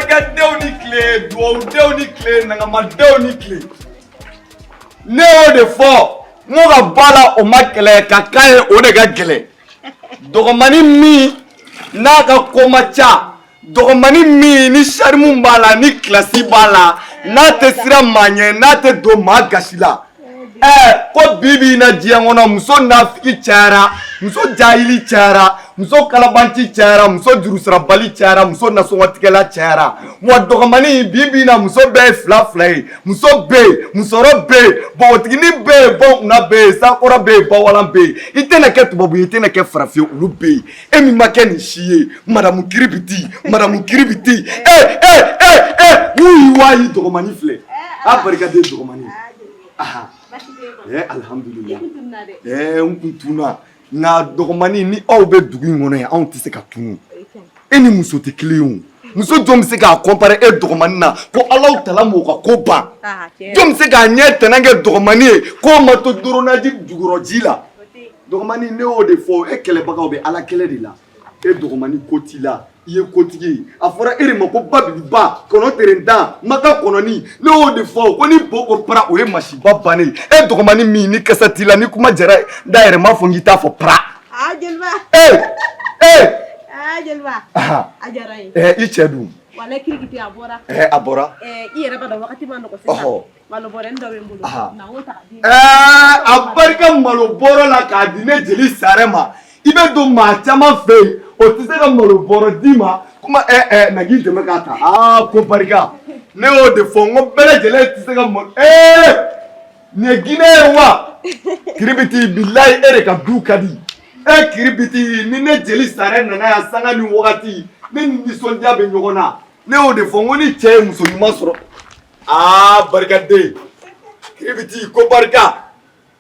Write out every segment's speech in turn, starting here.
barikadenw ni tile duwawudenw ni tile nangamadenw ni tile ne y'o de fɔ n ko ka bɔ a la o ma kɛlɛ ka k'a ye o de ka gɛlɛn dɔgɔmani min n'a ka ko ma ca dɔgɔmani min ni sarimu b'a la ni kilasi b'a la n'a tɛ sira maa ɲɛ n'a tɛ don maa gasi la ko bi bi in na diɲɛ kɔnɔ muso nafiki cayara muso jahili cayara muso kalabanci cayara muso jurusirabali cayara muso nasɔngɔtigɛla cayara wa dɔgɔmani bi bi in na muso bɛɛ ye fila fila ye muso bɛ yen musɔrɔ bɛ yen bɔgɔtigini bɛ yen bɔkunna bɛ yen sakɔrɔ bɛ yen bawalan bɛ yen i tɛna kɛ tubabu ye i tɛna kɛ farafin ye olu bɛ yen e min ma kɛ nin si ye madamu kiribiti wuyi waayi dɔgɔmani filɛ a barikaden dɔgɔmani alhamdulillah n kun tunna nka dɔgɔmani ni aw bɛ dugu in kɔnɔ yan anw tɛ se ka tunu e ni muso tɛ kelen ye muso jɔn bɛ se k'a comparer e dɔgɔmani na ko Alahu tala m'o ka ko ban jɔn bɛ se k'a ɲɛ tɛnɛ kɛ dɔgɔmani ye k'o ma to doronaji jukɔrɔ ji la dɔgɔmani ne y'o de fɔ e kɛlɛbagaw bɛ Ala kɛlɛ de la e dɔgɔmani ko t'i la i ye kotigi ye a fɔra e de ma ko babiliba kɔnɔ terentan maka kɔnɔni ne y'o de fɔ ko ni bo ko para o ye masiba bannen e dɔgɔmani min ni kasa t'i la ni kuma jara da yɛrɛ ma fɔ n k'i t'a fɔ para jeliba jeliba a diyara ye i cɛ dun wala kirikiti a bɔra a bɔra i yɛrɛ b'a dɔn wagati ma nɔgɔ sisan malo bɔrɛ dɔ bɛ n bolo na o ta ka di a barika malo bɔrɔ la k'a di ne jeli sare ma i bɛ don maa caman fɛ yen o tɛ se ka malo bɔrɔ d'i ma kuma na k'i dɛmɛ k'a ta ko barika ne y'o de fɔ n ko bɛɛ lajɛlen tɛ se ka malo nin ye Guinée ye wa kiribiti bilayi e de ka du ka di kiribiti ni ne jeli sare nana yan sanga ni wagati ne ni nisɔndiya bɛ ɲɔgɔn na ne y'o de fɔ n ko ni cɛ ye muso ɲuman sɔrɔ barikaden kiribiti ko barika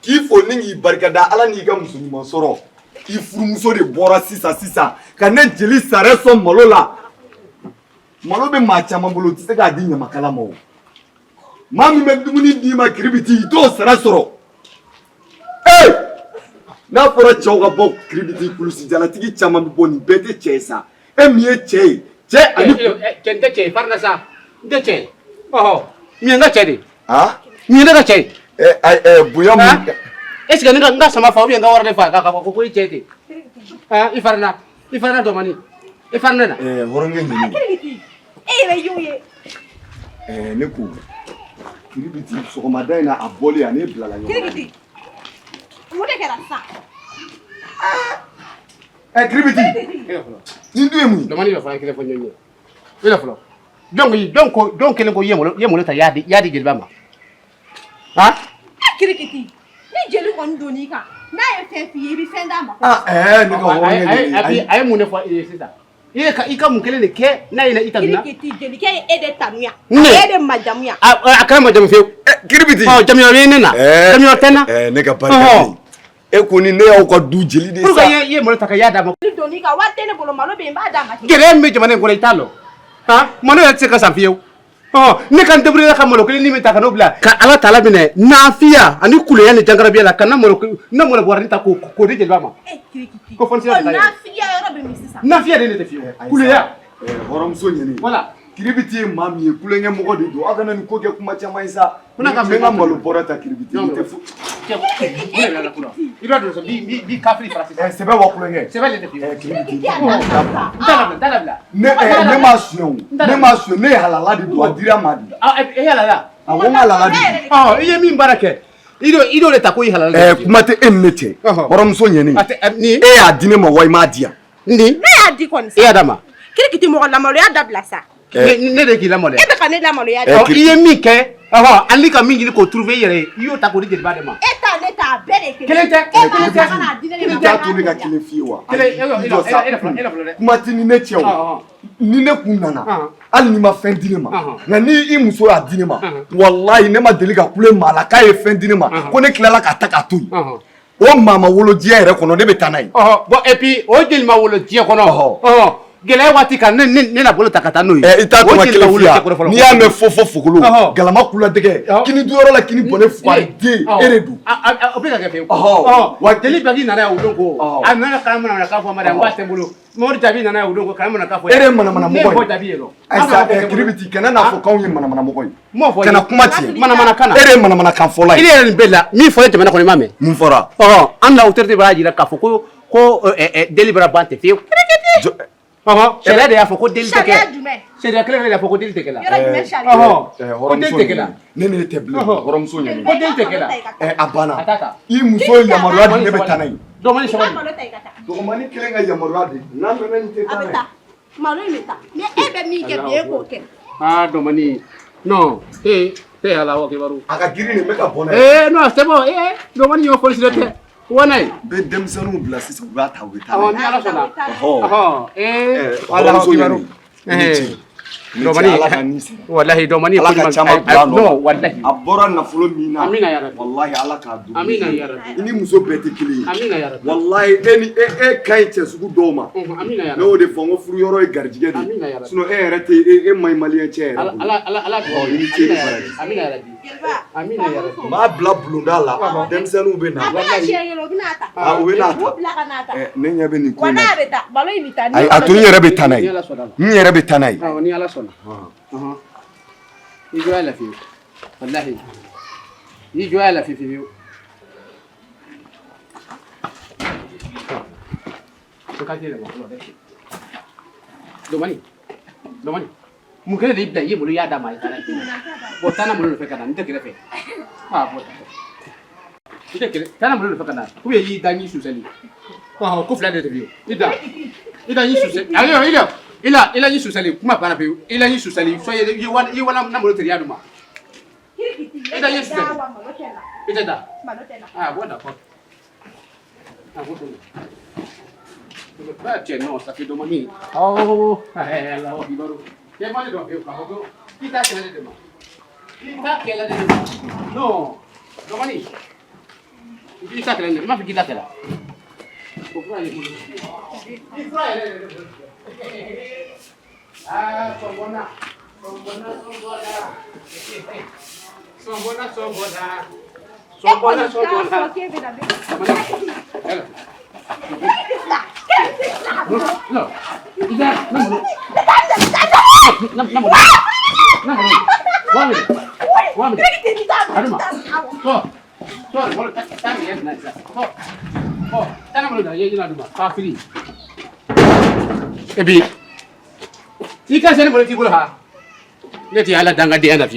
k'i fo ni k'i barikada Ala n'i ka muso ɲuman sɔrɔ i furumuso de bɔra sisan ka ne jeli sare sɔn malo la malo bɛ maa caman bolo o tɛ se k'a di ɲamakala ma o maa min bɛ dumuni d'i ma kiribiti i t'o sara sɔrɔ n'a fɔra cɛw ka bɔ kiribiti kulusi jalatigi caman bɛ bɔ nin bɛɛ tɛ cɛ ye sa e min ye cɛ ye cɛ ani cɛ n tɛ cɛ ye farina sa n tɛ cɛ ye nin ye n ka cɛ de ye nin ye ne ka cɛ ye bonya mun est-ce que n ka sama fa ou bien n ka wari de fa k'a fɔ ko i cɛ ten i farina dɔgɔmani i farina na hɔrɔnkɛ ɲini kirikiti e yɛrɛ y'o ye ne ko kiribiti sɔgɔmada in na a bɔli a ne bilala ɲɔgɔn na kirikiti mun de kɛra sisan kiribiti nin dun ye mun ye dɔgɔmani bɛ fana kelen fɔ ɲɔgɔn ye i la fɔlɔ jɔn kelen ko i ye malo ta i y'a di jeliba ma kirikiti ni jeli kɔni donn'i kan n'a ye fɛn f'i ye i bɛ fɛn d'a ma ne ka hɔrɔnkɛ ɲini a ye mun de fɔ i ye sisan i ka mun kelen de kɛ n'a ye i tanuya kirikiti jelikɛ ye e de tanuya a ye de majamuya a kana majamu fiyewu kiribiti jamuya bɛ ne na jamuya tɛ n na ne ka barika e ko ni ne y'aw ka du jeli de sa pourquoi i ye malo ta ka y'a d'a ma ni donn'i kan wari tɛ ne bolo malo bɛ yen n b'a d'a ma gɛlɛya min bɛ jamana in kɔnɔ i t'a dɔn malo yɛrɛ tɛ se ka san fiyewu ne ka n débrouiller ka malo kelen ni min ta ka n'o bila ka Ala tala minɛ naafiya ani kuleya ni jangarabiya la ka na malo bɔrɛ ta k'o di jeliba ma kirikiti ko fɔnisiyɛ bɛ taa yen naafiya yɔrɔ bɛ min sisan naafiya de ne tɛ fiyewu kuleya hɔrɔnmuso ɲini voilà kiribiti ye maa min ye kulonkɛ mɔgɔ de don aw kana nin ko kɛ kuma caman ye sa n bɛ n ka malo bɔrɛ ta kiribiti i tɛ fo i b'a dɔn sɔn bi kafiri fara sisan sɛbɛ wa kulonkɛ sɛbɛ de tɛ fiyewu kiribiti n t'a labila ne m'a suɲɛ ne ye halala de don a dira ma de e halala awɔ n ka halala de i ye min baara kɛ i d'o de ta ko i halala kuma tɛ e ni ne cɛ hɔrɔnmuso ɲini e y'a di ne ma wa i m'a di yan ne y'a di kɔni sa e y'a d'a ma kirikiti mɔgɔ lamaloya dabila sa ne de k'i lamaloya e bɛ ka ne lamaloya i ye min kɛ hali ka min ɲini k'o trouver i yɛrɛ ye i y'o ta k'o di jeliba de ma e ta ne ta bɛɛ de kelen tɛ e b'a fɛ ka n'a di ne de ma t'a to ne ka kelen f'i ye wa kelen kuma tɛ ni ne cɛ o ni ne kun nana hali ni ma fɛn di ne ma nka ni i muso y'a di ne ma walayi ne ma deli ka kule maa la k'a ye fɛn di ne ma ko ne tilala k'a ta k'a to yen o maa ma wolo diɲɛ yɛrɛ kɔnɔ ne bɛ taa n'a ye bon et puis o jeli ma wolo diɲɛ kɔnɔ gɛlɛya waati kan ne na bolo ta ka taa n'o ye. I t'a tɔgɔ kelen f'i ya n'i y'a mɛn fɔ fugolo galama kula dɛgɛ kini duyɔrɔ la kini bɔnɛ fugariden e de don. o bɛ ka kɛ fewu. wa jeli bɛɛ k'i nana yan o don ko a nana kan mana k'a fɔ Mariam k'a tɛ n bolo Mamadu Jabi nana yan o don ko kan mana k'a fɔ. e de ye manamana mɔgɔ ye. ne ye fɔ Jabi ye lɔ. ayisa kiribiti kana n'a fɔ k'anw ye manamana mɔgɔ ye. m'o fɔ kana kuma tiɲɛ. manamana kan na. e de ye manamana kan fɔla ye. i yɛrɛ nin bɛɛ la min fɔlen tɛmɛna kɔni i m'a mɛn. mun fɔra. an na autorité b'a jira k'a fɔ ko deli bɛra ban tɛ fewu. sariya de y'a fɔ ko deli tɛ kɛ. sariya kelen de y'a fɔ ko deli tɛ kɛ la. ko deli tɛ kɛ la. ne ni e tɛ bilen hɔrɔmuso ɲɛna. ko deli tɛ kɛ la. a banna i muso yamaruya di ne bɛ taa n'a ye. dɔgɔmani sabali. dɔgɔmani kelen ka yamaruya di n'a mɛnna nin tɛ taa n'a ye. malo in bɛ taa mais e bɛ min kɛ bi e k'o kɛ. dɔgɔmani non ala wa kibaru. a ka girin nin bɛ ka bɔ n'a ye. non c'est bon dɔgɔmani y'o fɔlisire tɛ. wana ye. bɛ denmisɛnninw bila sisan u b'a ta u bɛ taa. ni ala sɔnna. ala ka kibaru. wallahi dɔgɔmani ala ka caman bila nɔ. non wallahi. a bɔra nafolo min na. amina yarabi. wallahi ala k'a dun. amina yarabi. i ni muso bɛɛ tɛ kelen ye. amina yarabi. wallahi e ka ɲi cɛ sugu dɔw ma. amina yarabi. ne y'o de fɔ n ko furu yɔrɔ ye garijɛgɛ de amina ye. yarabi. sinon e yɛrɛ tɛ e ma ɲi maliyɛn cɛ yɛrɛ. ala i ni ce de fara ye. amina yarabi. amina yarabi. n b'a bila bulonda la denmisɛnninw bɛ na. a bɛna siɲɛ kelen o bɛna ta. u bɛ n'a ta. u bila ka n'a ta. ne ɲɛ bɛ nin ko wa in na. n'a bɛ taa balo in bɛ taa. ayi a to n yɛrɛ bɛ taa n'a ye. n yɛrɛ bɛ taa n'a ye. ni ala sɔnna. i jɔya la fiyewu wallahi i jɔya la fiyewu. dɔgɔni mun kɛlen de y'i bila i ye bolo i y'a d'a ma a ye taa n'a ye. bon taa n'a bolo nɔfɛ ka na n tɛ kɛrɛfɛ. i tɛ kɛrɛ taa n'a bolo nɔfɛ ka na ou bien i y'i da n y'i susɛli. ko fila de bɛ yen i da n y'i susɛli ayiwa i la y'i susɛli kuma banna pewu i la y'i susɛli soit i ye wala nafolo teriya d'u ma. i da y'i susɛli i tɛ da. bon d'accord. Tiens, non, ça fait demander. Oh, la Bibaru. Tiens, moi, je dois faire quoi? Qui t'a quel de moi? Qui t'a quel de moi? Non, Domani. Qui t'a quel de moi? Qui t'a quel? Pourquoi il est ah, son bona. No, Ebi, i ka sɛnɛ bolo t'i bolo ha, ne tɛ ala dan ka den na fiyewu.